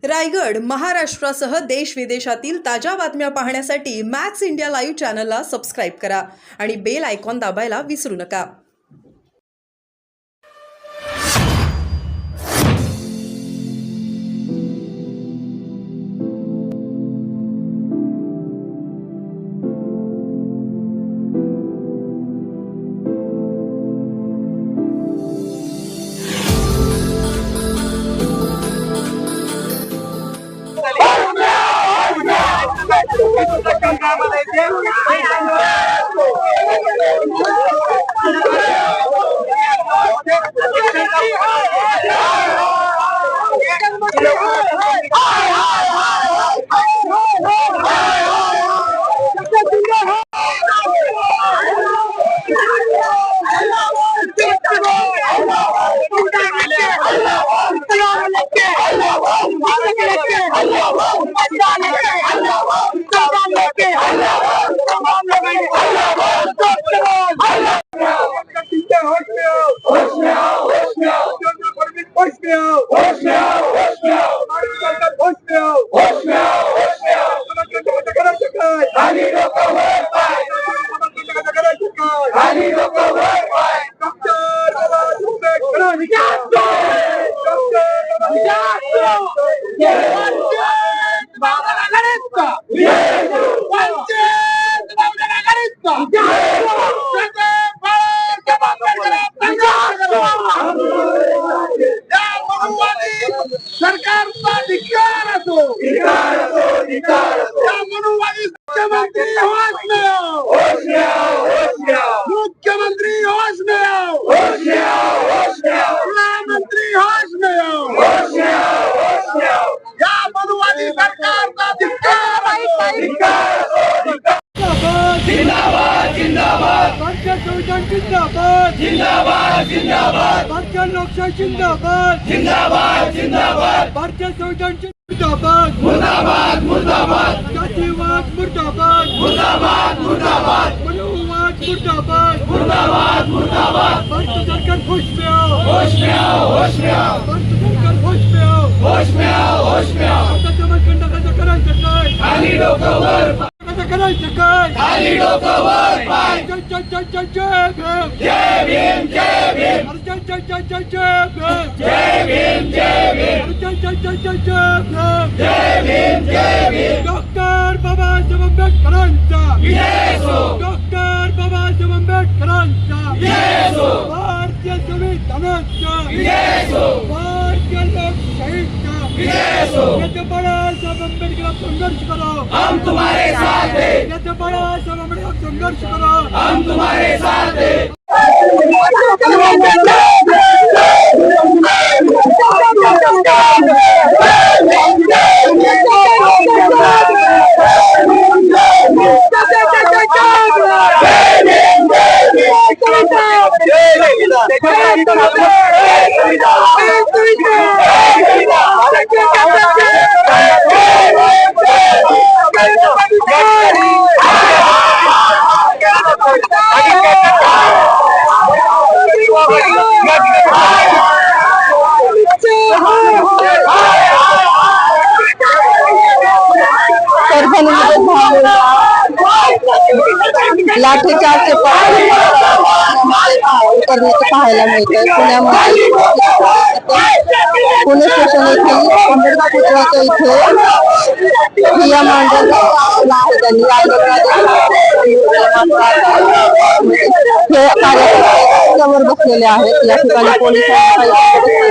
रायगड महाराष्ट्रासह देश विदेशातील ताज्या बातम्या पाहण्यासाठी मॅक्स इंडिया लाईव्ह चॅनलला सबस्क्राईब करा आणि बेल आयकॉन दाबायला विसरू नका। सरकारचा धिक्कार असो, मुख्यमंत्री होश में आओ, गृहमंत्री होश में आओ, या मनुवादी सरकारचा धिक्कार जिंदाबाद जिंदाबाद भारतीय संविधान जिंदाबाद जिंदाबाद जिंदाबाद भारतीय लोकशाही जिंदाबाद जिंदाबाद जिंदाबाद भारतीय संविधान जिंदाबाद मुर्दाबाद मुर्दाबाद जातीवाद मुर्दाबाद मुर्दाबाद मुर्दाबाद मनुवाद मुर्दाबाद मुर्दाबाद मुर्दाबाद भारत सरकार होश में आओ, होश में आओ, होश में आओ, भारत सरकार होश में आओ, होश में आओ, होश में आओ, आता समाजखंडाचं करायचं काय, खाली डोकं वर करायचं काय, खाली डोकं वर पाय, जय जय जय जय जय भीम, जय भीम, जय भीम, जय जय जय जय भीम, जय भीम, जय जय जय जय भीम, जय भीम, डॉक्टर बाबासाहेब आंबेडकरांचा विजय असो, डॉक्टर बाबासाहेब आंबेडकरांचा विजय असो, भारतीय संविधानाचा विजय असो, भारतीय लोकशाहीचा विजय असो, बाबासाहेब आंबेडकर संघर्ष करो, हम तुम्हारे साथ हैं, बाबासाहेब आंबेडकर संघर्ष करो, हम तुम्हारे साथ हैं। लाठीचार्जचे करण्याचे पाहायला मिळतं। पुण्यामध्ये पुणे स्टेशन येथील आंबेडकर पुतळ्याच्या इथे ठिय्या मांडण्यात आला आहे। त्यांनी हे कार्यकर्ते समोर बसलेले आहेत। या ठिकाणी पोलिसांना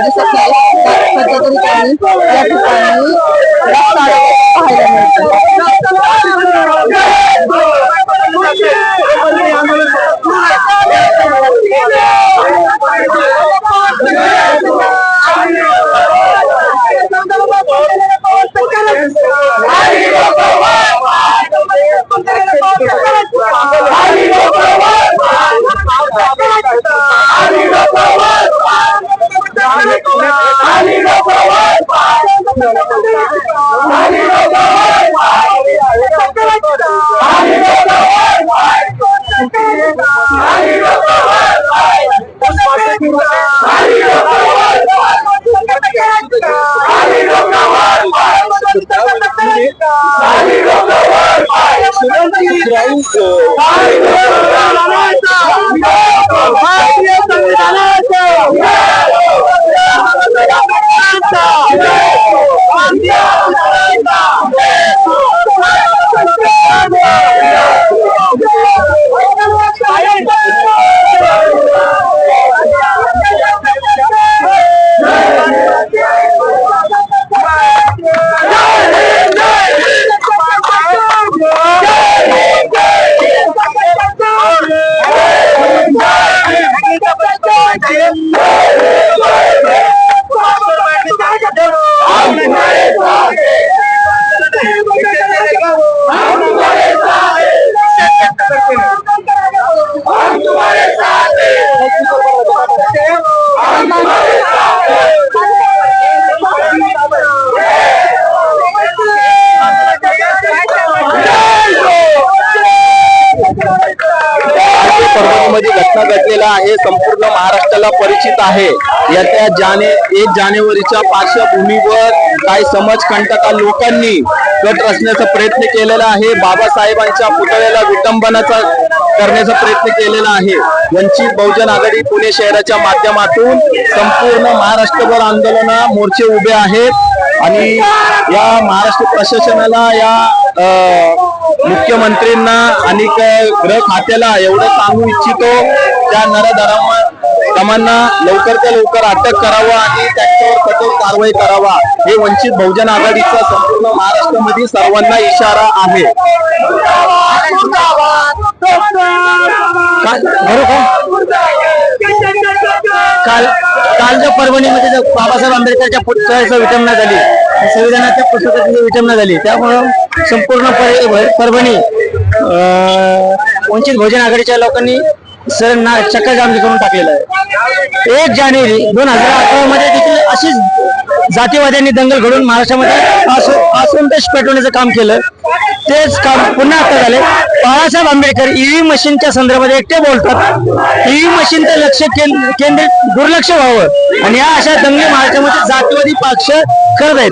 दिसत नाही, सध्या तरी त्यांनी या ठिकाणी रस्ता पाहायला मिळतो। Ali शिवरायांचं भारतीय परभणीमध्ये घटना घडलेला आहे, संपूर्ण महाराष्ट्राला परिचित आहे. येत्या 1 जानेवारीच्या पार्श्वभूमीवर काही समाजकंटका लोकांनी कट रचण्याचा प्रयत्न केलेला आहे. बाबासाहेबांच्या पुतळ्याला विटंबनाचा करण्याचा प्रयत्न केलेला आहे. वंचित बहुजन आघाडी पुणे शहराच्या माध्यमातून संपूर्ण महाराष्ट्रभर आंदोलन मोर्चे उभे आहेत आणि या महाराष्ट्र प्रशासनाला, या मुख्यमंत्रींना आणि गृह खात्याला एवढं सांगू इच्छितो, त्या नराधमांना लवकरच्या लवकर अटक करावा आणि त्यांच्यावर कठोर कारवाई करावा. हे वंचित बहुजन आघाडीचा संपूर्ण महाराष्ट्रामध्ये सर्वांना इशारा आहे. काल जो परभणीमध्ये बाबासाहेब आंबेडकरच्या पुतळ्याचं विटंबना झाली, संविधानाच्या पुस्तकाची विटंबना झाली, त्यामुळं संपूर्ण परभणी वंचित बहुजन आघाडीच्या लोकांनी चक्काजाम करून टाकलेला आहे. 1 जानेवारी 2018 मध्ये देखील अशीच जातीवाद्यांनी दंगल घडून महाराष्ट्रामध्ये असंतोष पेटवण्याचं काम केलं. तेच काम पुन्हा आता झाले. बाळासाहेब आंबेडकर ईव्हीएम मशीनच्या संदर्भात एकटे बोलतात. ईव्हीएम मशीनचं लक्ष केंद्रित दुर्लक्ष व्हावं आणि या अशा दंगे महाराष्ट्रामध्ये जातीवादी पक्ष करत आहेत.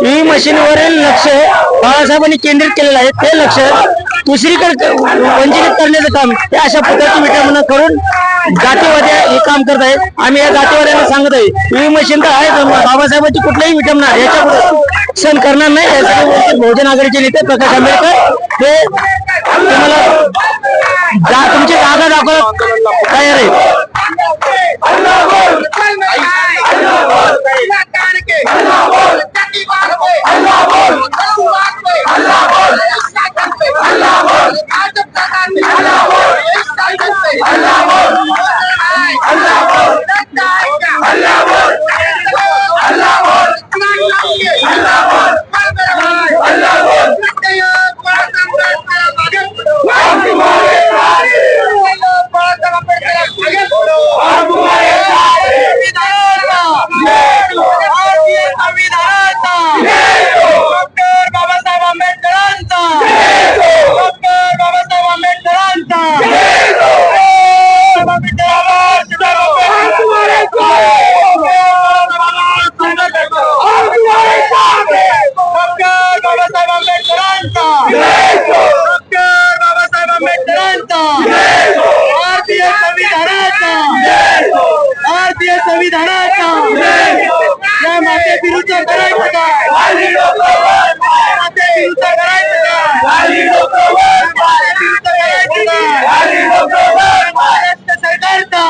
ईव्हीएम मशीनवरील लक्ष बाळासाहेबांनी केंद्रित केलेलं आहे. ते लक्ष दुसरीकडे वंचित करण्याचं काम हे अशा पद्धतीची विटंबना करून जातीवादी हे काम करत आहेत. आम्ही या जातीवाद्यांना सांगत आहे, ईव्हीएम मशीन तर आहे, बाबासाहेबांची कुठलीही विटंबना याच्यापुढे सहन करणार नाही. यासाठी वंचित बहुजन आघाडीचे नेते प्रकाश आंबेडकर हे तुम्हाला तुमची जागा दाखवायला तयार आहेत. भारतीय संविधानाचा या माते विरुद्ध करायचं काय? माते विरुद्ध करायचं काय? महाराष्ट्र सरकारचा,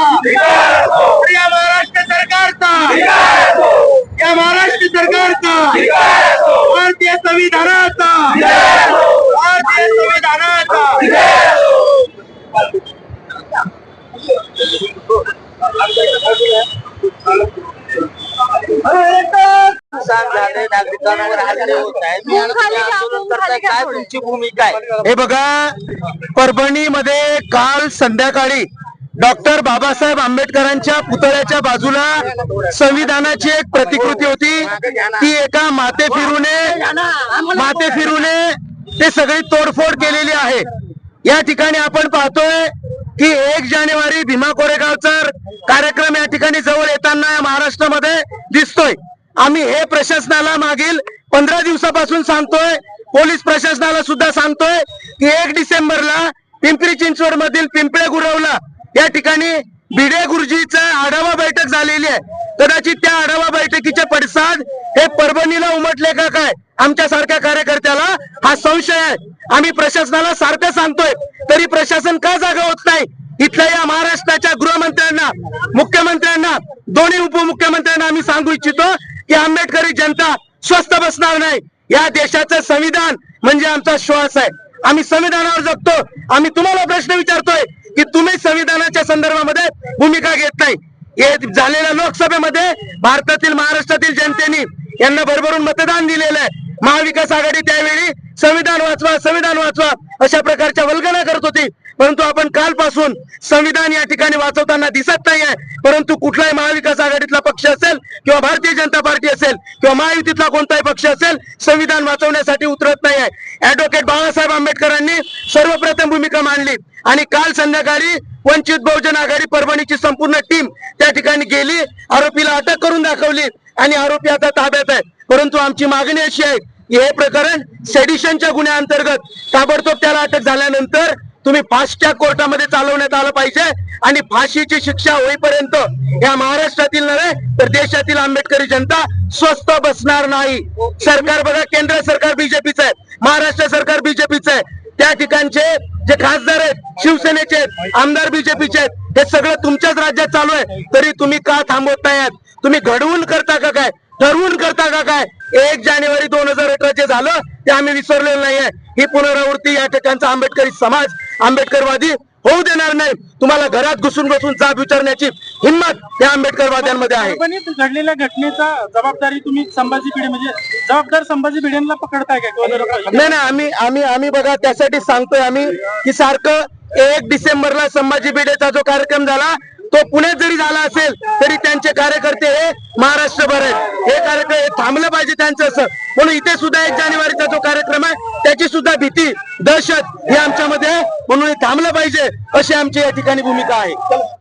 या महाराष्ट्र सरकारचा, या महाराष्ट्र सरकारचा, भारतीय संविधानाचा, भारतीय संविधानाचा नागरिकांवर हल्ले होत आहेत. काय तुमची भूमिका आहे? हे बघा, परभणीमध्ये काल संध्याकाळी डॉक्टर बाबासाहेब आंबेडकरांच्या पुतळ्याच्या बाजूला संविधानाची एक प्रतिकृती होती. ती एका माते फिरूने ते सगळी तोडफोड केलेली आहे. या ठिकाणी आपण पाहतोय की 1 जानेवारी भीमा कोरेगावचा कार्यक्रम या ठिकाणी जवळ येताना या महाराष्ट्रामध्ये दिसतोय. आम्ही हे प्रशासनाला मागील 15 दिवसापासून सांगतोय पोलीस प्रशासनाला सुद्धा सांगतोय की 1 डिसेंबरला पिंपरी चिंचवड मधील पिंपळे गुरवला या ठिकाणी भिडे गुरुजीचा आढावा बैठक झालेली आहे. कदाचित त्या आढावा बैठकीचे पडसाद हे परभणीला उमटले का काय, आमच्या सारख्या कार्यकर्त्याला हा संशय आहे. आम्ही प्रशासनाला सारखं सांगतोय तरी प्रशासन का जागा होत नाही. इथल्या या महाराष्ट्राच्या गृहमंत्र्यांना, मुख्यमंत्र्यांना, दोन्ही उपमुख्यमंत्र्यांना आम्ही सांगू इच्छितो की आंबेडकरी जनता स्वस्थ बसणार नाही. या देशाचं संविधान म्हणजे आमचा श्वास आहे. आम्ही संविधानावर जगतो. आम्ही तुम्हाला प्रश्न विचारतोय की तुम्ही संविधानाच्या संदर्भामध्ये भूमिका घेत नाही. हे झालेल्या लोकसभेमध्ये भारतातील, महाराष्ट्रातील जनतेने यांना भरभरून मतदान दिलेलं आहे. महाविकास आघाडी त्यावेळी संविधान वाचवा, संविधान वाचवा अशा प्रकारच्या वल्गना करत होती. परंतु आपण कालपासून संविधान या ठिकाणी वाचवताना दिसत नाही आहे. परंतु कुठलाही महाविकास आघाडीतला पक्ष असेल किंवा भारतीय जनता पार्टी असेल किंवा महायुतीतला कोणताही पक्ष असेल संविधान वाचवण्यासाठी उतरत नाही आहे. ऍडव्होकेट बाळासाहेब आंबेडकरांनी सर्वप्रथम भूमिका मांडली आणि काल संध्याकाळी वंचित बहुजन आघाडी परभणीची संपूर्ण टीम त्या ठिकाणी गेली, आरोपीला अटक करून दाखवली आणि आरोपी आता ताब्यात आहे. परंतु आमची मागणी अशी आहे की हे प्रकरण सेडिशनच्या गुन्ह्याअंतर्गत ताबडतोब त्याला अटक झाल्यानंतर तुम्ही फास्ट ट्रॅक कोर्टामध्ये चालवण्यात आलं पाहिजे आणि फाशीची शिक्षा होईपर्यंत या महाराष्ट्रातील नव्हे तर देशातील आंबेडकरी जनता स्वस्थ बसणार नाही. सरकार बघा, केंद्र सरकार बीजेपीचं आहे, महाराष्ट्र सरकार बीजेपीचं आहे, त्या ठिकाणचे जे खासदार आहेत शिवसेनेचे आहेत, आमदार बीजेपीचे आहेत, हे सगळं तुमच्याच राज्यात चालू आहे. तरी तुम्ही का थांबवत नाही आहात? तुम्ही घडवून करता का काय, ठरवून करता का काय? 1 जानेवारी 2018 जे झालं ते आम्ही विसरलेलं नाहीये. ही पुनरावृत्ती या ठिकाणचा आंबेडकरी समाज, आंबेडकरवादी होऊ देणार नाही. तुम्हाला घरात घुसून बसून जाब विचारण्याची हिंमत या आंबेडकरवाद्यांमध्ये आहे. परभणीत घडलेल्या घटनेचा जबाबदारी तुम्ही संभाजी भिडे म्हणजे जबाबदार संभाजी भिडेंना पकडताय का? नाही, आम्ही बघा त्यासाठी सांगतोय आम्ही की सारखं 1 डिसेंबरला संभाजी भिडेचा जो कार्यक्रम झाला तो पुण्यात जरी झाला असेल तरी त्यांचे कार्यकर्ते हे महाराष्ट्रभर आहेत. हे कार्यक्रम हे थांबलं पाहिजे त्यांचं असं. म्हणून इथे सुद्धा 1 जानेवारीचा जो कार्यक्रम आहे त्याची सुद्धा भीती, दहशत ही आमच्यामध्ये आहे. म्हणून हे थांबलं पाहिजे अशी आमची या ठिकाणी भूमिका आहे.